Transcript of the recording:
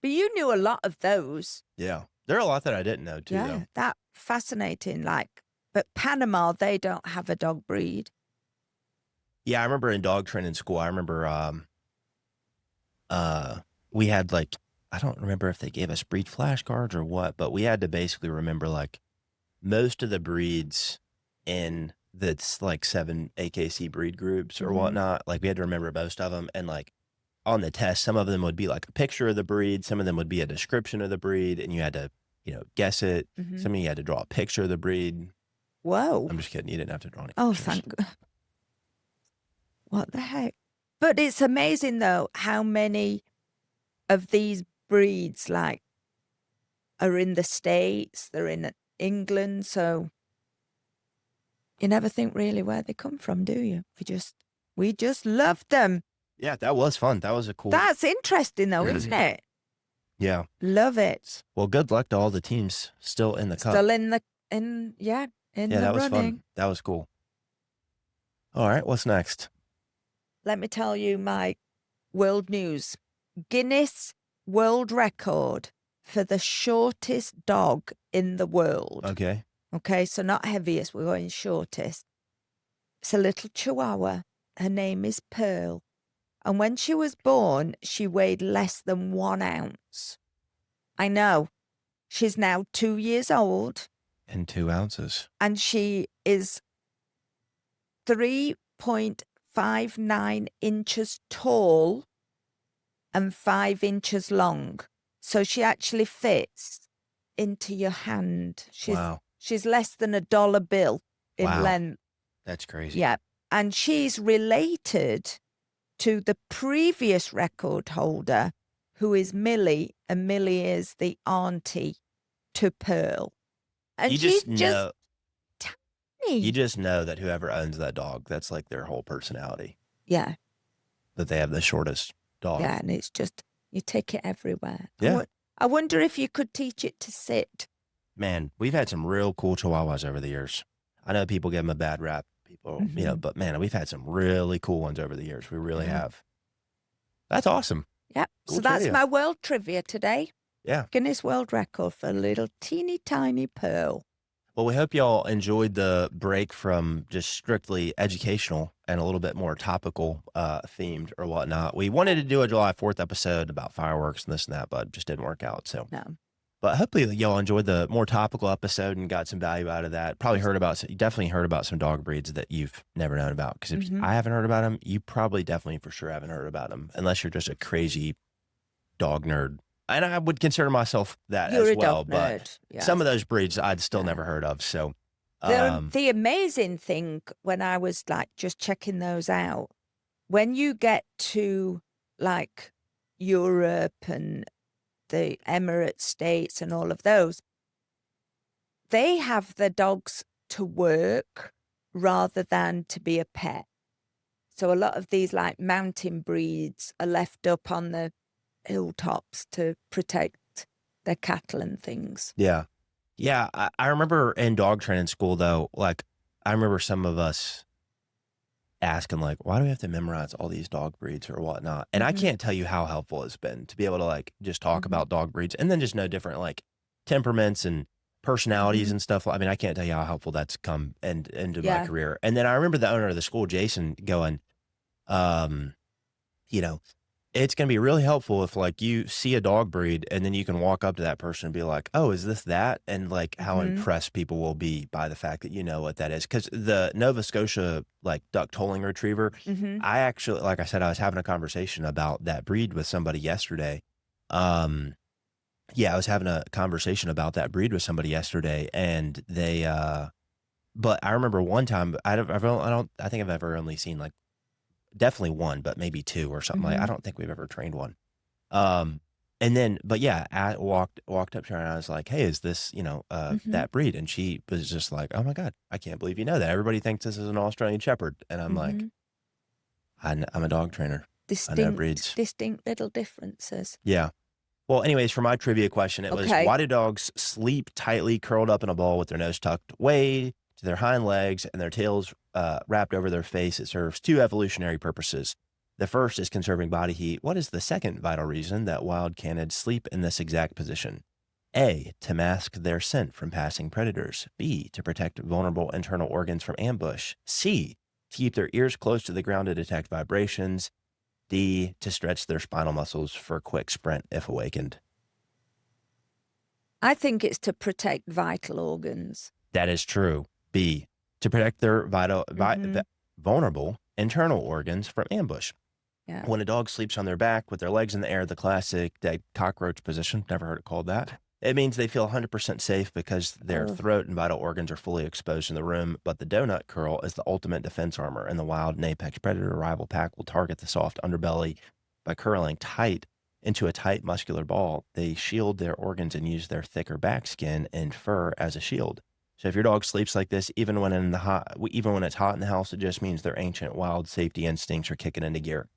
But you knew a lot of those. Yeah. There are a lot that I didn't know too, Yeah, though. that fascinating. But Panama, they don't have a dog breed. Yeah, I remember in dog training school, I remember we had like, I don't remember if they gave us breed flashcards or what, but we had to basically remember like most of the breeds in that's like 7 AKC breed groups or whatnot. Like we had to remember most of them. And like on the test, some of them would be like a picture of the breed, some of them would be a description of the breed, and you had to, guess it. Some of you had to draw a picture of the breed. Whoa. I'm just kidding. You didn't have to draw any Oh, pictures. thank God. What the heck? But it's amazing, though, how many of these breeds, like, are in the States, they're in England, so you never think really where they come from, do you? We just love them. Yeah, that was fun. That was a cool. That's interesting, though, isn't it? Yeah. Love it. Well, good luck to all the teams still in the cup. Still in the that was running. fun. That was cool. All right, what's next? Let me tell you my world news. Guinness World Record for the shortest dog in the world. Okay. Okay, so not heaviest, we're going shortest. It's a little chihuahua. Her name is Pearl. And when she was born, she weighed less than 1 ounce. I know. She's now 2 years old. And 2 ounces. And she is 3.59 inches tall and 5 inches long. So she actually fits into your hand. She's less than a dollar bill in length. That's crazy. Yeah. And she's related to the previous record holder, who is Millie, and Millie is the auntie to Pearl. And she's just tiny. You just know that whoever owns that dog, that's like their whole personality. Yeah. That they have the shortest dog. Yeah, and it's just, you take it everywhere. Yeah. I wonder if you could teach it to sit. Man, we've had some real cool chihuahuas over the years. I know people give them a bad rap, but man, we've had some really cool ones over the years. We really have. That's awesome. Yep. Cool So that's trivia. my world trivia today. Yeah. Guinness World Record for a little teeny tiny Pearl. Well, we hope y'all enjoyed the break from just strictly educational and a little bit more topical themed or whatnot. We wanted to do a July 4th episode about fireworks and this and that, but it just didn't work out. So No. But hopefully y'all enjoyed the more topical episode and got some value out of that. You definitely heard about some dog breeds that you've never known about. Because if I haven't heard about them, you probably definitely for sure haven't heard about them, unless you're just a crazy dog nerd. And I would consider myself that You're as a well. dog But nerd. Yes. some of those breeds I'd still never heard of. So the amazing thing when I was like just checking those out, when you get to like Europe and the Emirates states and all of those, they have the dogs to work rather than to be a pet. So a lot of these like mountain breeds are left up on the hilltops to protect their cattle and things. Yeah. Yeah. I remember in dog training school though, like I remember some of us asking like, why do we have to memorize all these dog breeds or whatnot? And I can't tell you how helpful it's been to be able to like just talk about dog breeds and then just know different like temperaments and personalities and stuff. I mean, I can't tell you how helpful that's come into my career. And then I remember the owner of the school, Jason, going, it's going to be really helpful if like you see a dog breed and then you can walk up to that person and be like, oh, is this that? And like how impressed people will be by the fact that you know what that is. Because the Nova Scotia like duck tolling retriever, I actually, like I said, I was having a conversation about that breed with somebody yesterday. I was having a conversation about that breed with somebody yesterday, and they, but I remember one time, I think I've ever only seen like, definitely one, but maybe two or something. Like, I don't think we've ever trained one. And then, but yeah, I walked up to her and I was like, hey, is this, that breed? And she was just like, oh my God, I can't believe you know that. Everybody thinks this is an Australian Shepherd. And I'm like, I'm a dog trainer. I know breeds. Distinct little differences. Yeah. Well, anyways, for my trivia question, it was, why do dogs sleep tightly curled up in a ball with their nose tucked away to their hind legs and their tails wrapped over their face? It serves two evolutionary purposes. The first is conserving body heat. What is the second vital reason that wild canids sleep in this exact position? A, to mask their scent from passing predators. B, to protect vulnerable internal organs from ambush. C, to keep their ears close to the ground to detect vibrations. D, to stretch their spinal muscles for a quick sprint if awakened. I think it's to protect vital organs. That is true. B, to protect their vulnerable internal organs from ambush. Yeah. When a dog sleeps on their back with their legs in the air, the classic dead cockroach position, never heard it called that. It means they feel 100% safe because their throat and vital organs are fully exposed in the room. But the donut curl is the ultimate defense armor, and the wild and apex predator rival pack will target the soft underbelly by curling tight into a tight muscular ball. They shield their organs and use their thicker back skin and fur as a shield. So if your dog sleeps like this, even when it's hot in the house, it just means their ancient wild safety instincts are kicking into gear.